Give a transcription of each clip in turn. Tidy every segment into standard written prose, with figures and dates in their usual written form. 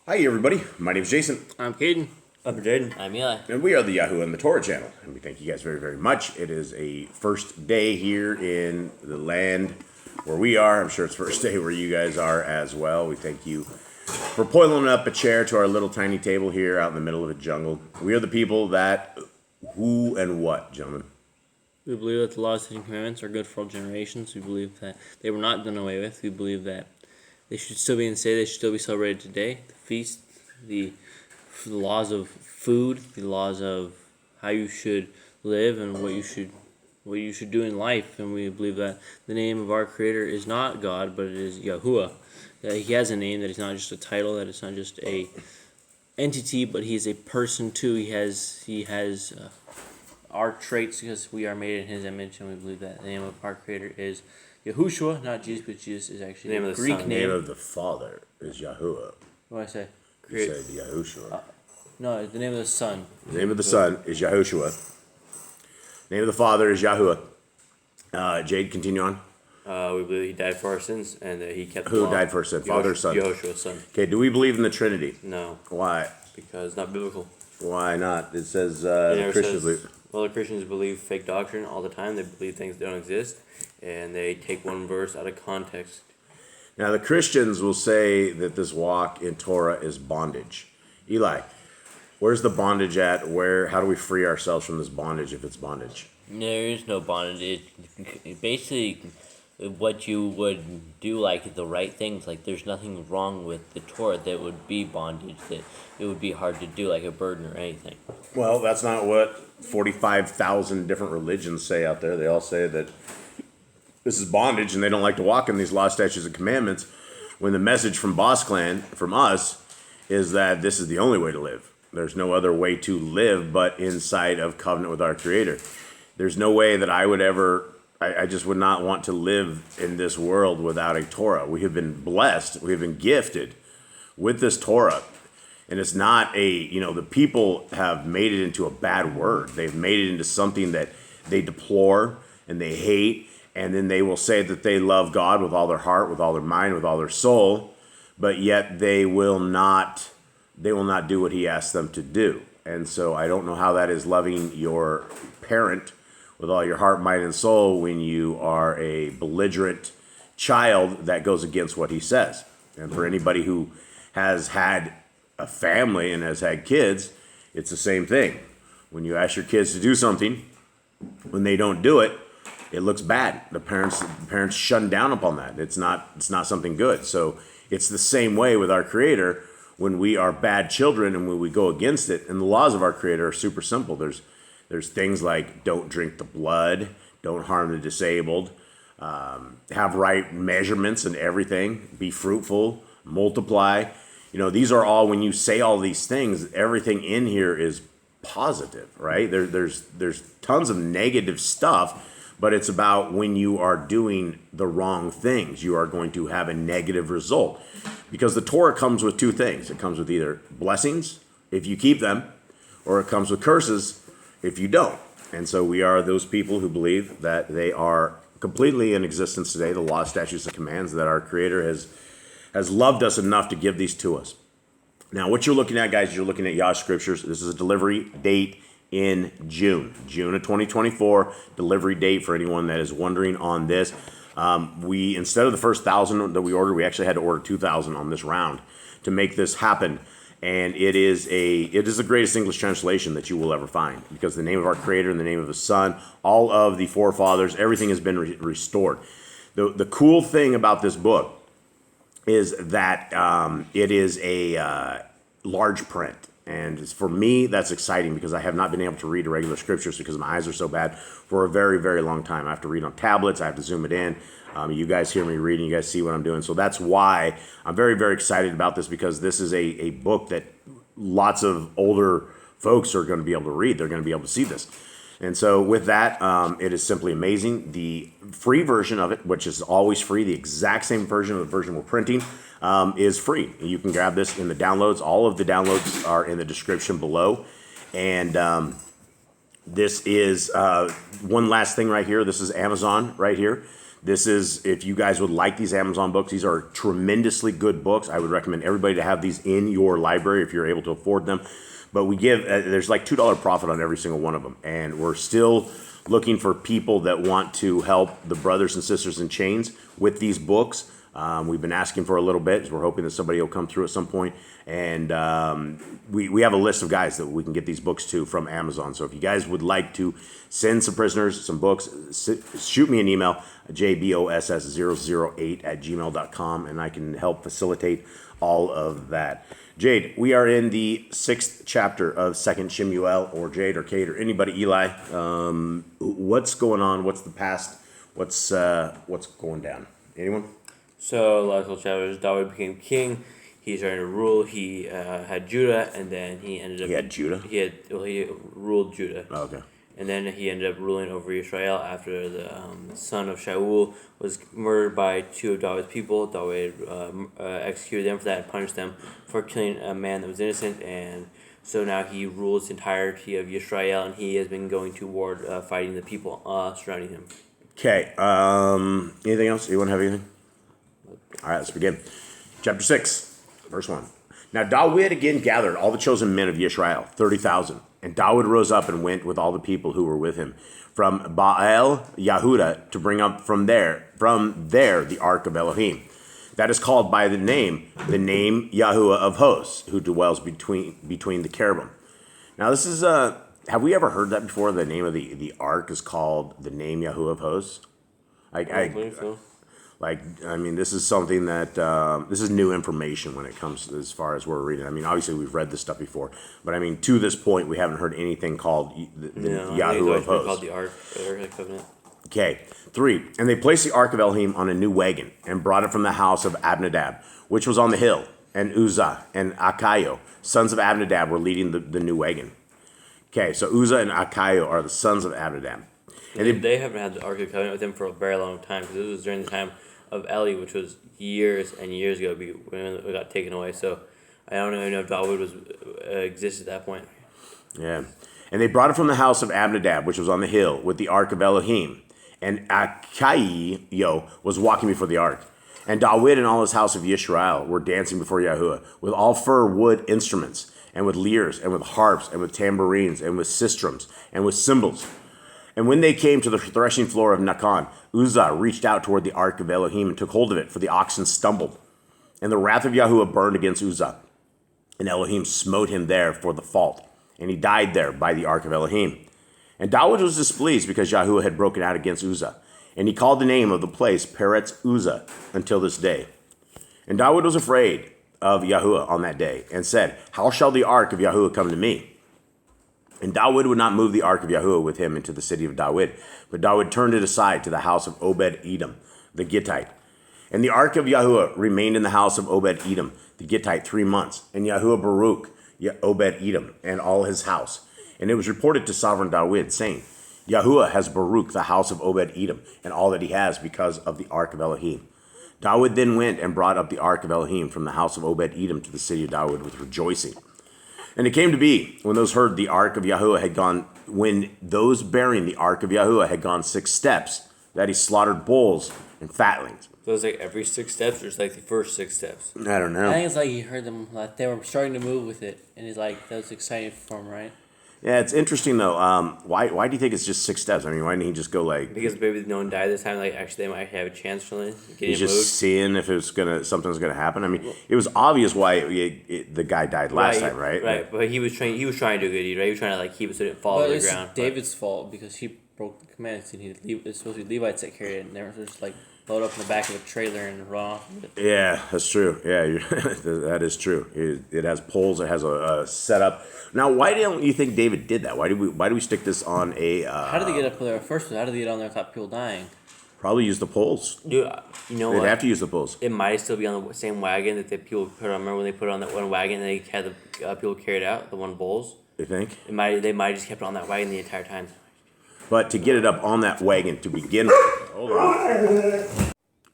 Hi everybody, my name is Jason. I'm Caden. I'm Jaden. I'm Eli. And we are the Yahoo and the Torah channel. And we thank you guys very, very much. It is a first day here in the land where we are. I'm sure it's first day where you guys are as well. We thank you for pulling up a chair to our little tiny table here out in the middle of a jungle. We are the people that, who and what, gentlemen? We believe that the laws and commandments are good for all generations. We believe that they were not done away with. We believe that they should still be they should still be celebrated today. The feast, the laws of food, the laws of how you should live and what you should do in life. And we believe that the name of our Creator is not God, but it is Yahuwah. That He has a name, that it's not just a title, that it's not just a entity, but He is a person too. He has our traits because we are made in His image, and we believe that the name of our Creator is Yahushua, not Jesus, but Jesus is actually Name the of the Greek Son. name. The name of the Father is Yahuwah. What do I say? You said Yahushua. No, the name of the Son. The name of the Son is Yahushua. The name of the Father is Yahuwah. Jade, continue on. We believe He died for our sins and that He kept Who the law. died for sin? Father or Son? Yahushua's Son. Okay, do we believe in the Trinity? No, Why? because it's not biblical. Why not? It says It never Christians says- believe. Well, the Christians believe fake doctrine all the time. They believe things that don't exist, and they take one verse out of context. Now, the Christians will say that this walk in Torah is bondage. Eli, where's the bondage at? How do we free ourselves from this bondage if it's bondage? There is no bondage. It's basically what you would do, like the right things. Like there's nothing wrong with the Torah that would be bondage, that it would be hard to do, like a burden or anything. Well, that's not what 45,000 different religions say out there. They all say that this is bondage and they don't like to walk in these law, statutes, and commandments, when the message from Boss Clan, from us, is that this is the only way to live. There's no other way to live but inside of covenant with our Creator. There's no way that I would ever, I just would not want to live in this world without a Torah. We have been blessed, we have been gifted with this Torah. And it's not the people have made it into a bad word. They've made it into something that they deplore and they hate. And then they will say that they love God with all their heart, with all their mind, with all their soul. But yet they will not do what He asks them to do. And so I don't know how that is loving your parent with all your heart, mind, and soul when you are a belligerent child that goes against what He says. And for anybody who has had a family and has had kids, it's the same thing. When you ask your kids to do something, when they don't do it, it looks bad. The parents shun down upon that. It's not something good. So it's the same way with our Creator when we are bad children and when we go against it. And the laws of our Creator are super simple. There's things like don't drink the blood, don't harm the disabled, have right measurements and everything, be fruitful, multiply. These are all, when you say all these things, everything in here is positive, right? There's tons of negative stuff, but it's about when you are doing the wrong things, you are going to have a negative result. Because the Torah comes with two things. It comes with either blessings, if you keep them, or it comes with curses, if you don't. And so we are those people who believe that they are completely in existence today, the law, statutes, and commands that our Creator has loved us enough to give these to us. Now, what you're looking at, guys, you're looking at Yah Scriptures. This is a delivery date in June of 2024, delivery date for anyone that is wondering on this. We, instead of the first 1,000 that we ordered, we actually had to order 2,000 on this round to make this happen. And it is the greatest English translation that you will ever find, because the name of our Creator and the name of the Son, all of the forefathers, everything has been restored. The cool thing about this book is that it is a large print. And for me, that's exciting because I have not been able to read the regular scriptures because my eyes are so bad for a very, very long time. I have to read on tablets. I have to zoom it in. You guys hear me reading. You guys see what I'm doing. So that's why I'm very, very excited about this, because this is a book that lots of older folks are going to be able to read. They're going to be able to see this. And so with that, it is simply amazing. The free version of it, which is always free, the exact same version of the version we're printing, is free. You can grab this in the downloads. All of the downloads are in the description below. And this is one last thing right here. This is Amazon right here. This is, if you guys would like these Amazon books, these are tremendously good books. I would recommend everybody to have these in your library if you're able to afford them. But we give, there's like $2 profit on every single one of them. And we're still looking for people that want to help the brothers and sisters in chains with these books. We've been asking for a little bit. So we're hoping that somebody will come through at some point. And we have a list of guys that we can get these books to from Amazon. So if you guys would like to send some prisoners some books, shoot me an email, jboss008@gmail.com, and I can help facilitate all of that. Jade, we are in the 6th chapter of 2nd SHEMU'EL, or Jade or Kate or anybody, Eli. What's going on? What's the past? What's going down? Anyone? So last couple chapters, David became king. He started to rule. He had Judah, and then he ended up. He had Judah? He ruled Judah. Oh, okay. And then he ended up ruling over Israel after the son of Shaul was murdered by 2 of David's people. David executed them for that and punished them for killing a man that was innocent. And so now he rules the entirety of Israel, and he has been going to war fighting the people surrounding him. Okay. Anything else? Anyone have anything? All right, let's begin. Chapter 6, verse 1. Now David again gathered all the chosen men of Israel, 30,000. And David rose up and went with all the people who were with him from Baal Yahudah to bring up from there the ark of Elohim. That is called by the name Yahuwah of hosts, who dwells between the cherubim. Now this is have we ever heard that before? The name of the ark is called the name Yahuwah of hosts. I believe so. This is something that, this is new information when it comes as far as we're reading. I mean, obviously we've read this stuff before, but I mean, to this point, we haven't heard anything called the Yahuwah of hosts. Called the Ark of the Covenant. Okay, 3. And they placed the ark of Elohim on a new wagon and brought it from the house of Abinadab, which was on the hill, and Uzzah and Achaio, sons of Abinadab, were leading the new wagon. Okay, so Uzzah and Achaio are the sons of Abinadab. And they haven't had the Ark of the Covenant with them for a very long time, because this was during the time of Eli, which was years and years ago when it got taken away. So I don't even know if David was existed at that point. Yeah. And they brought it from the house of Abinadab, which was on the hill, with the ark of Elohim. And Achaio was walking before the ark. And David and all his house of Israel were dancing before Yahuwah, with all fir wood instruments, and with lyres, and with harps, and with tambourines, and with sistrums, and with cymbals. And when they came to the threshing floor of Nakon, Uzzah reached out toward the ark of Elohim and took hold of it, for the oxen stumbled. And the wrath of Yahuwah burned against Uzzah, and Elohim smote him there for the fault, and he died there by the ark of Elohim. And David was displeased because Yahuwah had broken out against Uzzah, and he called the name of the place Peretz Uzzah until this day. And David was afraid of Yahuwah on that day, and said, How shall the ark of Yahuwah come to me? And David would not move the ark of Yahuwah with him into the city of David, but David turned it aside to the house of Obed-Edom, the Gittite. And the ark of Yahuwah remained in the house of Obed-Edom, the Gittite, 3 months. And Yahuwah baruch Obed-Edom and all his house. And it was reported to sovereign David, saying, Yahuwah has baruch the house of Obed-Edom and all that he has because of the ark of Elohim. David then went and brought up the ark of Elohim from the house of Obed-Edom to the city of David with rejoicing. And it came to be, when those bearing the ark of Yahuwah had gone 6 steps, that he slaughtered bulls and fatlings. So it's like every 6 steps, or it's like the first 6 steps? I don't know. I think it's like he heard them, like they were starting to move with it, and he's like, that was exciting for him, right? Yeah, it's interesting though. Why do you think it's just 6 steps? I mean, why didn't he just go like? Because maybe no one died this time. Like actually, they might have a chance for getting He's just moved. seeing if something's gonna happen. I mean, it was obvious why the guy died last time, right? Right, but he was trying to do a good deed, right? He was trying to like keep it so it didn't fall to the ground. It's David's fault because he broke the commandments, and it's supposed to be Levites that carried it, and they were just like load up in the back of a trailer and run off with it. Yeah, that's true. Yeah, that is true. It has poles. It has a setup. Now, why don't you think David did that? Why do we stick this on a? How did they get up there first? How did they get on there without people dying? Probably use the poles. Dude, you know They'd what? have to use the poles. It might still be on the same wagon that the people put on. Remember when they put it on that one wagon and they had the people carry it out, the one bulls? You think? They might have just kept it on that wagon the entire time. But to get it up on that wagon to begin with. Hold on.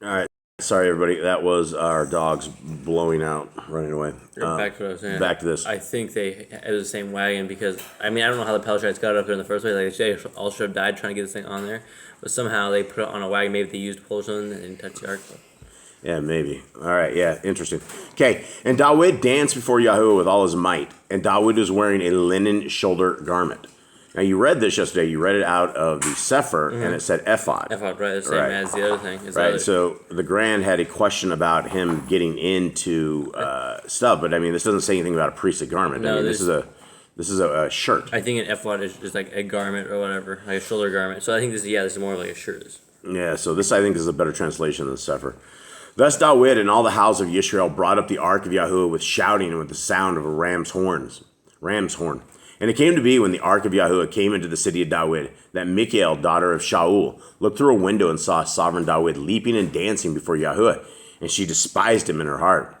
All right. Sorry, everybody. That was our dogs blowing out, running away. Back to what I was saying. Back to this. I think it was the same wagon because I don't know how the Pelasgites got up there in the first place. Like they all should have died trying to get this thing on there, but somehow they put it on a wagon. Maybe they used pull something and didn't touch the ark. Yeah, maybe. All right, yeah, interesting. Okay, and David danced before Yahuwah with all his might, and David was wearing a linen shoulder garment. Now, you read this yesterday. You read it out of the Sefer, and it said ephod. Ephod, right, the same Right. as the other thing. Right, so the Grand had a question about him getting into stuff, but I mean, this doesn't say anything about a priestly garment. No, I mean, this is a shirt. I think an ephod is like a garment or whatever, like a shoulder garment. So I think this is more like a shirt. Yeah, so this I think is a better translation than the Sefer. Thus David and all the house of Yisrael brought up the ark of Yahuwah with shouting and with the sound of a ram's horn. And it came to be when the ark of Yahuwah came into the city of David that Michal, daughter of Shaul, looked through a window and saw sovereign David leaping and dancing before Yahuwah, and she despised him in her heart.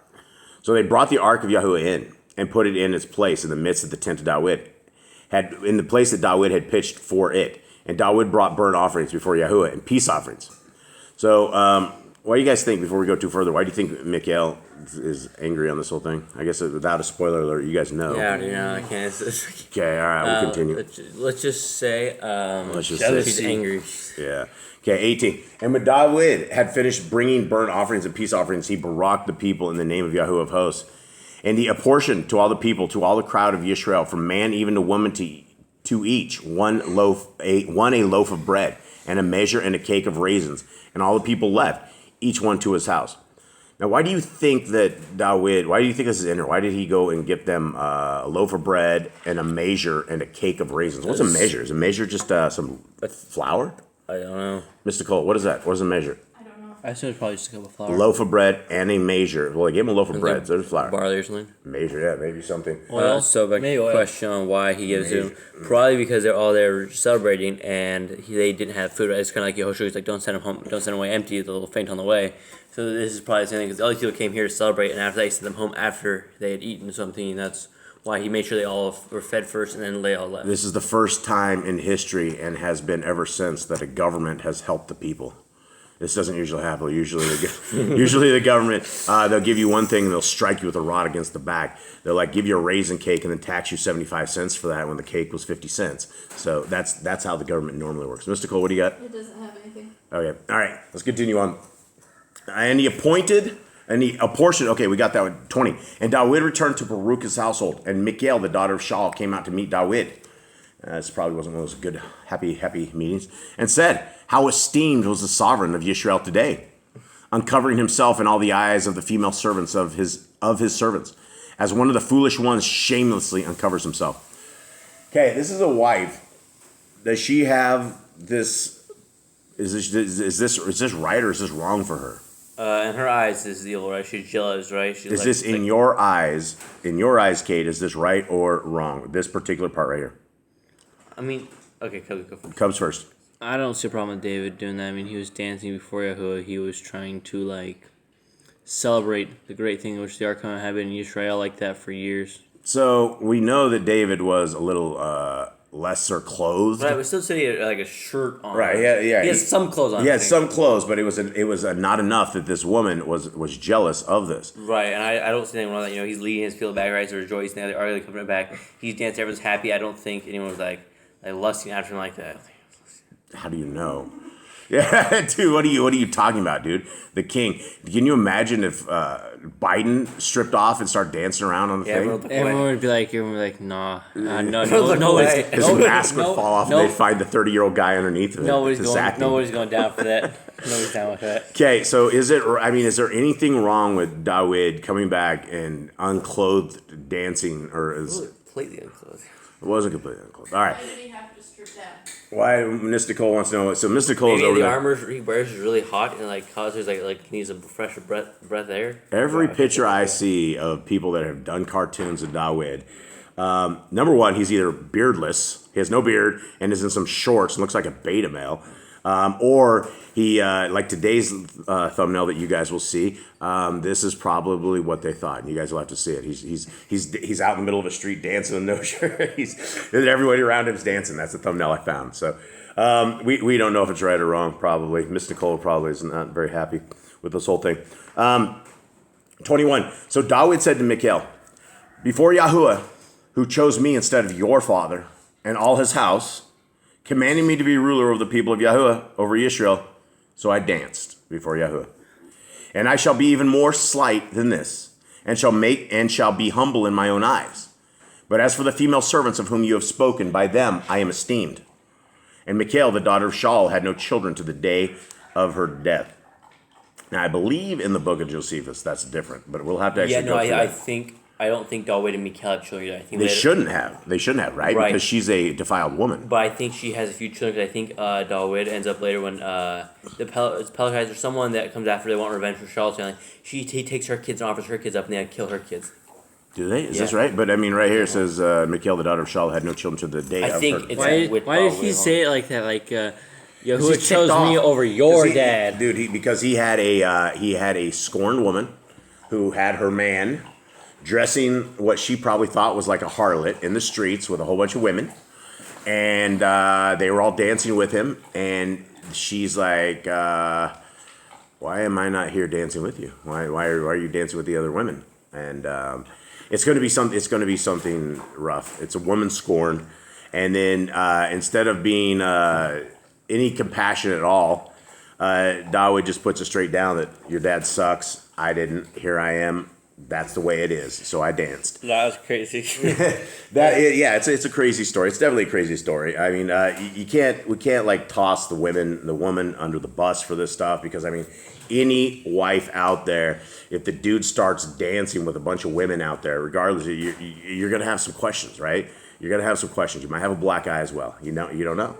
So they brought the ark of Yahuwah in and put it in its place in the midst of the tent of David, in the place that David had pitched for it. And David brought burnt offerings before Yahuwah and peace offerings. So, what do you guys think before we go too further? Why do you think Michal is angry on this whole thing? I guess without a spoiler alert, you guys know. Yeah, I can't. Okay, all right, we'll continue. Let's just say she's angry. Yeah. Okay, 18. And when David had finished bringing burnt offerings and peace offerings, he baraked the people in the name of Yahuwah of hosts. And he apportioned to all the people, to all the crowd of Yisrael, from man even to woman, to each a loaf of bread, and a measure and a cake of raisins. And all the people left, each one to his house. Now, why do you think that David, why do you think this is in here? Why did he go and get them a loaf of bread and a measure and a cake of raisins? What's a measure? Is a measure just some flour? I don't know. Mr. Cole, what is that? What is a measure? I assume it's probably just a cup of A flour. loaf of bread and a measure. Well, they gave him a loaf of bread, so there's flour. Barley or something. Measure, yeah, maybe something. So back to the question on why he gives him, probably because they're all there celebrating and they didn't have food. It's kind of like Yehoshua. He's like, don't send them home, don't send them away empty. They'll faint on the way. So this is probably the same thing because all these people came here to celebrate, and after that, he sent them home after they had eaten something. And that's why he made sure they all were fed first, and then they all left. This is the first time in history, and has been ever since, that a government has helped the people. This doesn't usually happen. Usually the government, they'll give you one thing and they'll strike you with a rod against the back. They'll like give you a raisin cake and then tax you 75 cents for that when the cake was 50 cents. So that's how the government normally works. Mr. Cole, what do you got? It doesn't have anything. Okay. All right. Let's continue on. And he appointed and he apportioned. Okay, we got that one. 20. And David returned to Baruch's household, and Michal, the daughter of Shaul, came out to meet David. This probably wasn't one of those good, happy meetings. And said, how esteemed was the sovereign of Yisrael today, uncovering himself in all the eyes of the female servants of his servants, as one of the foolish ones shamelessly uncovers himself. Okay, this is a wife. Does she have this? Is this right or is this wrong for her? In her eyes, this is evil, right? She's jealous, right? She's Is this in your eyes? In your eyes, Kate, is this right or wrong? This particular part right here. Okay, go first. Cubs first. I don't see a problem with David doing that. I mean, he was dancing before Yahuwah. He was trying to, celebrate the great thing which the Ark had been in Israel like that for years. So we know that David was a little lesser clothed. Right, we still see like a shirt on. Right, yeah. He has some clothes on. He had some clothes, but it was not enough that this woman was jealous of this. Right, and I don't see anyone wrong with that. He's leading his field back, right? So rejoicing, they're already coming back. He's dancing, everyone's happy. I don't think anyone was like lusting after him like that. How do you know? Yeah, dude, what are you talking about, dude? The king. Can you imagine if Biden stripped off and started dancing around on the thing? Everyone would be like, nah, no, away. His mask would fall off and they'd find the 30-year-old guy underneath of it. Nobody's going down for that. Nobody's down with that. Okay, so is there anything wrong with David coming back and unclothed dancing, or is Completely unclothed. it wasn't completely unclothed? All right. Why did he have to strip down? Why Mystical wants to know? So Mystical is Maybe over the there. armor he wears is really hot and causes needs a fresh breath air. Every picture I see of people that have done cartoons of David, number one, he's either beardless, he has no beard, and is in some shorts and looks like a beta male, or he, like today's thumbnail that you guys will see, this is probably what they thought, and you guys will have to see it. He's out in the middle of a street dancing with no shirt. Everybody around him is dancing. That's the thumbnail I found. So we don't know if it's right or wrong. Probably Miss Nicole probably is not very happy with this whole thing. 21. So David said to Michal, before Yahuwah, who chose me instead of your father and all his house, commanding me to be ruler over the people of Yahuwah, over Israel, so I danced before Yahuwah. And I shall be even more slight than this, and shall be humble in my own eyes. But as for the female servants of whom you have spoken, by them I am esteemed. And Michal, the daughter of Shaul, had no children to the day of her death. Now, I believe in the book of Josephus that's different, but we'll have to actually go through that. I don't think David and Michal had children. I think They shouldn't have. They shouldn't have, right? Right. Because she's a defiled woman. But I think she has a few children. 'Cause I think David ends up later when the Pelicans or someone that comes after they want revenge for Shaul's family. He takes her kids and offers her kids up, and they kill her kids. Do they? Is this Yeah. right? But I mean, right here it says Michal, the daughter of Shaul, had no children to the day I of think her. it's Why did he say it like that? Like, Because Yahuwah he's chose ticked me off. over your 'Cause he- dad. dude. Because he had a scorned woman who had her man dressing what she probably thought was like a harlot in the streets with a whole bunch of women, and they were all dancing with him, and she's like, "Why am I not here dancing with you? Why are you dancing with the other women?" And it's going to be something. It's going to be something rough. It's a woman scorned, and then instead of being any compassion at all, David just puts it straight down that your dad sucks. I didn't. Here I am. That's the way it is. So I danced. That was crazy. It's a crazy story. It's definitely a crazy story. I mean, we can't like toss the woman under the bus for this stuff, because I mean, any wife out there, if the dude starts dancing with a bunch of women out there, regardless, you're gonna have some questions, right? You're gonna have some questions. You might have a black eye as well. You don't know.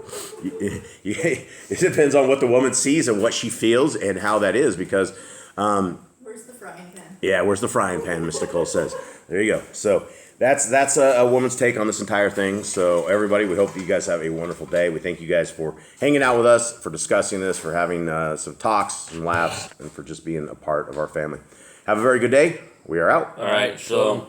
It depends on what the woman sees and what she feels and how that is, because. Where's the frying pan? Yeah, where's the frying pan, Mr. Cole says. There you go. So that's a woman's take on this entire thing. So everybody, we hope that you guys have a wonderful day. We thank you guys for hanging out with us, for discussing this, for having some talks, some laughs, and for just being a part of our family. Have a very good day. We are out. All right, shalom.